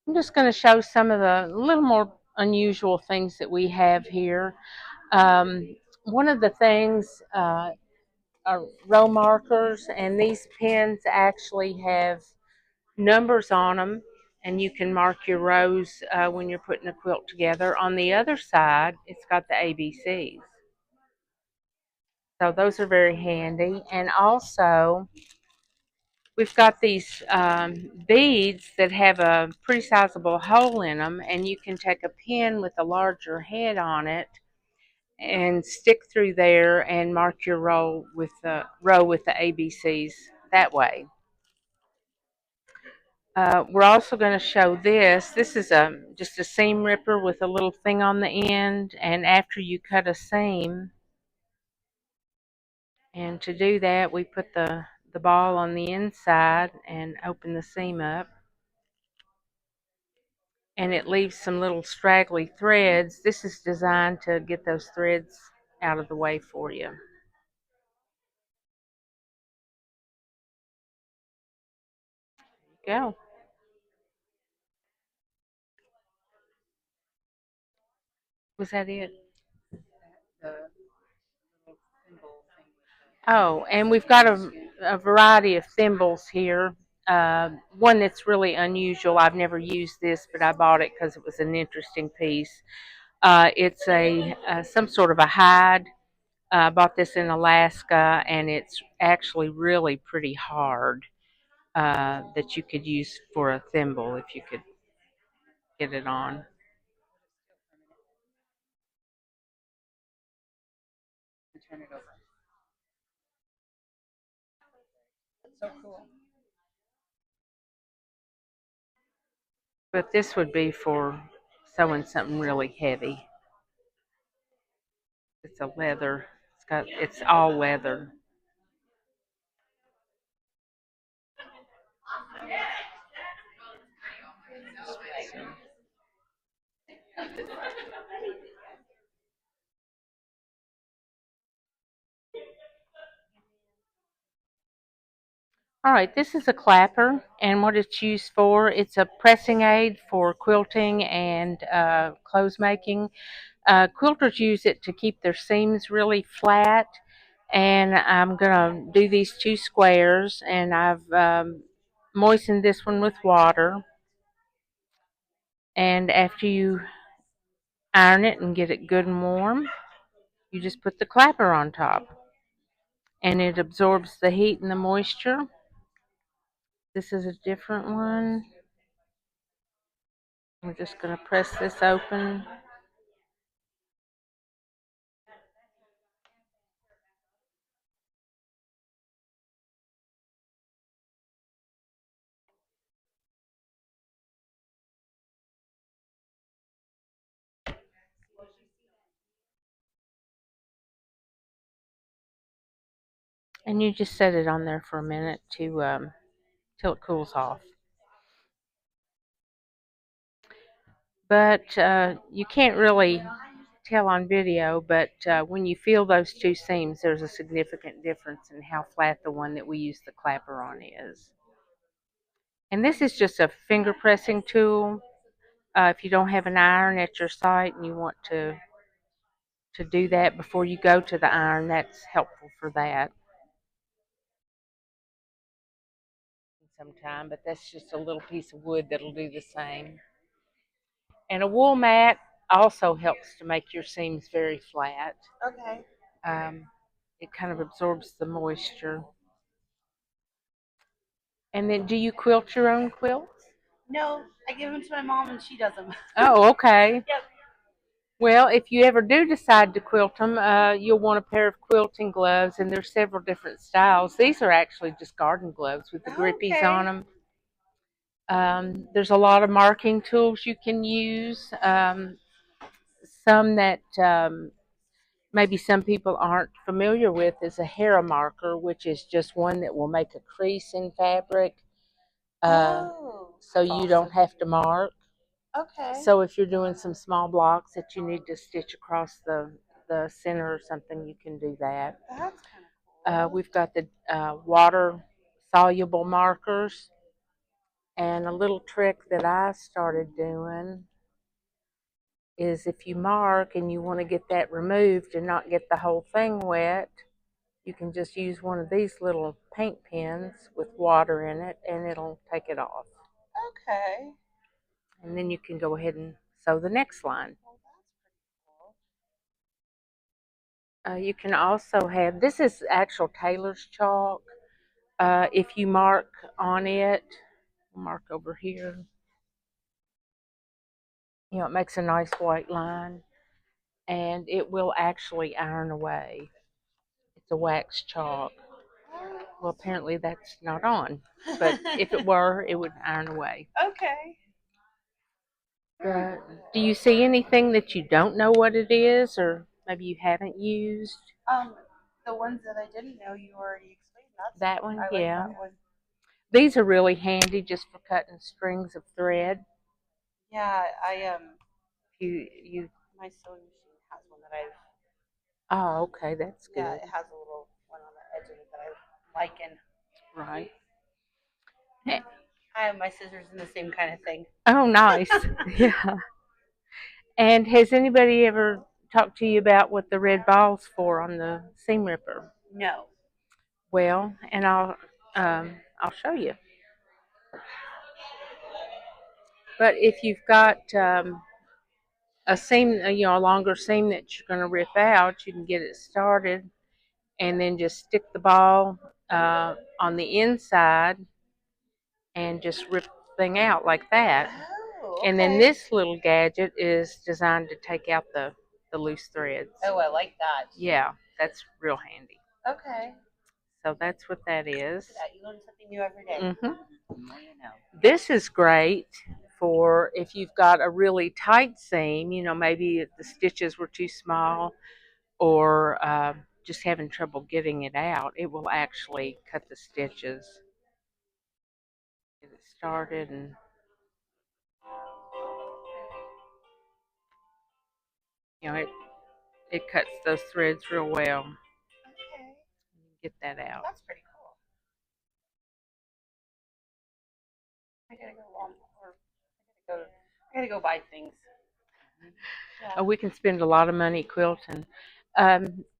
I'm just going to show some of the little more unusual things that we have here. One of the things are row markers, and these pens actually have numbers on them, and you can mark your rows when you're putting a quilt together. On the other side, it's got the ABCs. So those are very handy. And also, we've got these beads that have a pretty sizable hole in them, and you can take a pin with a larger head on it and stick through there and mark your row with the ABCs that way. We're also going to show this. This is just a seam ripper with a little thing on the end, and after you cut a seam, and to do that, we put the ball on the inside and open the seam up, and it leaves some little straggly threads. This is designed to get those threads out of the way for you. Go. Was that it? Oh, and we've got a variety of thimbles here. One that's really unusual. I've never used this, but I bought it because it was an interesting piece. It's a some sort of a hide. I bought this in Alaska, and it's actually really pretty hard. That you could use for a thimble if you could get it on. But this would be for sewing something really heavy. It's a leather. It's all leather. So, all right, this is a clapper, and what it's used for, it's a pressing aid for quilting and clothes making. Quilters use it to keep their seams really flat, and I'm going to do these two squares, and I've moistened this one with water, and after you iron it and get it good and warm, you just put the clapper on top, and it absorbs the heat and the moisture. This is a different one. I'm just going to press this open. And you just set it on there for a minute to till it cools off. But you can't really tell on video, but when you feel those two seams, there's a significant difference in how flat the one that we use the clapper on is. And this is just a finger pressing tool. If you don't have an iron at your site and you want to do that before you go to the iron, that's helpful for that sometime. But that's just a little piece of wood that'll do the same. And a wool mat also helps to make your seams very flat. Okay. Um, it kind of absorbs the moisture. And then, do you quilt your own quilts? No, I give them to my mom and she does them. Oh, okay. Yep. Well, if you ever do decide to quilt them, you'll want a pair of quilting gloves, and there's several different styles. These are actually just garden gloves with the grippies on Okay. them. There's a lot of marking tools you can use. Some that maybe some people aren't familiar with is a hair marker, which is just one that will make a crease in fabric, so That's you don't awesome. have to mark. Okay. So if you're doing some small blocks that you need to stitch across the center or something, you can do that. That's kind of cool. We've got the water soluble markers, And a little trick that I started doing is if you mark and you want to get that removed and not get the whole thing wet, you can just use one of these little paint pens with water in it and it'll take it off. Okay. And then you can go ahead and sew the next line. Well, that's pretty cool. You can also have, this is actual tailor's chalk. If you mark on it, mark over here, it makes a nice white line and it will actually iron away. It's a wax chalk. Well, apparently that's not on, but if it were, it would iron away. Okay. Do you see anything that you don't know what it is, or maybe you haven't used? Um, the ones that I didn't know you already explained. That one, I like yeah. that one. These are really handy just for cutting strings of thread. Yeah, I You. my sewing machine has one that I've. Oh, okay, that's Yeah, good. it has a little one on the edge of it that I like, and Right. Eh, I have my scissors in the same kind of thing. Oh, nice. Yeah. And has anybody ever talked to you about what the red ball's for on the seam ripper? No. Well, and I'll show you. But if you've got a seam, a longer seam that you're going to rip out, you can get it started and then just stick the ball on the inside and just rip the thing out like that. Oh, okay. And then this little gadget is designed to take out the loose threads. Oh, I like that. Yeah, that's real handy. Okay. So that's what that is. Look at that. You learn something new every day. Mm-hmm. The more you know. This is great for if you've got a really tight seam, maybe the stitches were too small or just having trouble getting it out. It will actually cut the stitches. Get it started and it cuts those threads real well. Okay. Get that out. That's pretty cool. I gotta go or I gotta go buy things. Yeah. We can spend a lot of money quilting.